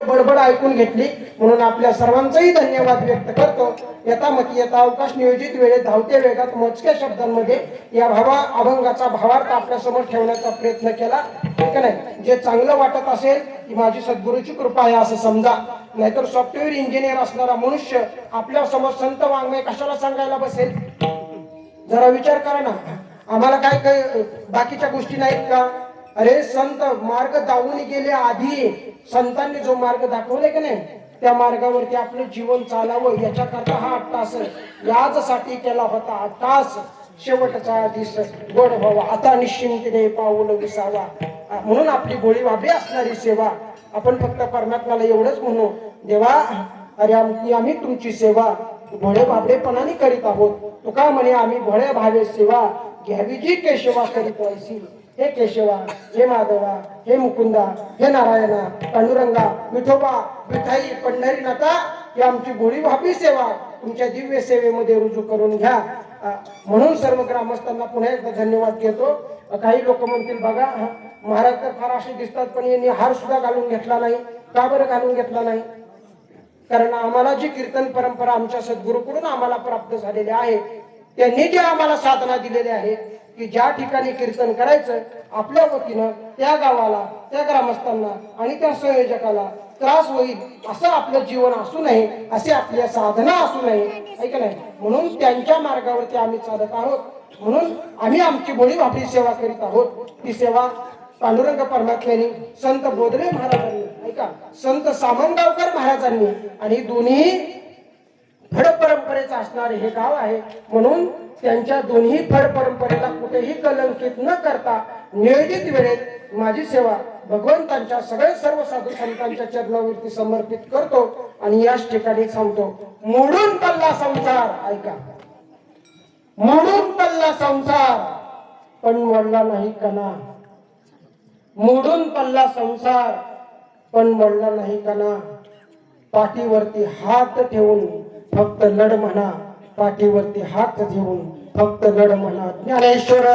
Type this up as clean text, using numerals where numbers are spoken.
बडबड ऐकून घेतली म्हणून आपल्या सर्वांचाही धन्यवाद व्यक्त करतो. यथामती यथा अवकाश नियोजित वेळेत धावत्या वेगात मोजक्या शब्दांमध्ये या अभंगाचा भावार्थ आपल्या समोर ठेवण्याचा प्रयत्न केला. ठीक नाही, जे चांगलं वाटत असेल की माझी सद्गुरूची कृपा आहे असं समजा. नाहीतर सॉफ्टवेअर इंजिनियर असणारा मनुष्य आपल्या समोर संत वाङ्मय कशाला सांगायला बसेल? जरा विचार करा ना. आम्हाला काय काय बाकीच्या गोष्टी नाहीत का? अरे संत मार्ग दावून गेले आधी. संतांनी जो मार्ग दाखवले की नाही त्या मार्गावरती आपलं जीवन चालावं याच्याकरता हा अट्टास याचसाठी केला होता. अट्टास शेवटचा दिस गोड व्हावा आता निश्चिंतीने पाऊल विसावा. म्हणून आपली गोळी वाबी असणारी सेवा. आपण फक्त परमात्म्याला एवढंच म्हणू, देवा अरे आम्ही तुमची सेवा भोळे बाबडेपणाने करीत आहोत. तुका म्हणे आम्ही भोळे भावे सेवा घ्यावी जी केशवा करीत ऐसी. हे केशवा, हे माधवा, हे मुकुंदा, हे नारायणा, पांडुरंगा, विठोबा, विठाई, पंढरीनाथा ही आमची भोळी भावी सेवा तुमच्या दिव्य सेवेमध्ये रुजू करून घ्या. म्हणून सर्व ग्रामस्थांना पुन्हा एकदा धन्यवाद देतो. काही लोक म्हणतील बघा महाराज तर फार असे दिसतात पण यांनी हार सुद्धा घालून घेतला नाही. का बरं घालून घेतला नाही? कारण आम्हाला जी कीर्तन परंपरा आमच्या सद्गुरूकडून आम्हाला प्राप्त झालेली आहे त्यांनी जे आम्हाला साधना दिलेली आहे की ज्या ठिकाणी कीर्तन करायचं आपल्या वतीनं त्या गावाला, त्या ग्रामस्थांना आणि त्या संयोजकाला त्रास होईल असं आपलं जीवन असू नये, असे आपल्या साधना असू नये, ऐक नाही. म्हणून त्यांच्या मार्गावरती आम्ही चालत आहोत. म्हणून आम्ही आमची भोळी भाबडी सेवा करीत आहोत. ती सेवा पांडुरंग परमात्म्याने, संत बोधले महाराजांनी, ऐका संत सामनगावकर महाराजांनी आणि दोन्ही फड परंपरेचं असणारे हे गाव आहे. म्हणून त्यांच्या दोन्ही फड परंपरेला कुठेही कलंकित न करता नियोजित वेळेत माझी सेवा भगवंतांच्या सर्व साधू संतांच्या चरणावरती समर्पित करतो. आणि याच ठिकाणी सांगतो, मोडून पडला संसार, ऐका मोडून पडला संसार पण मोडला नाही कणा. मोडून पडला संसार पण मोडला नाही कणा. पाठीवरती हात ठेवून फक्त लढ म्हणा. पाठीवरती हात ठेवून फक्त लढ म्हणा. ज्ञानेश्वर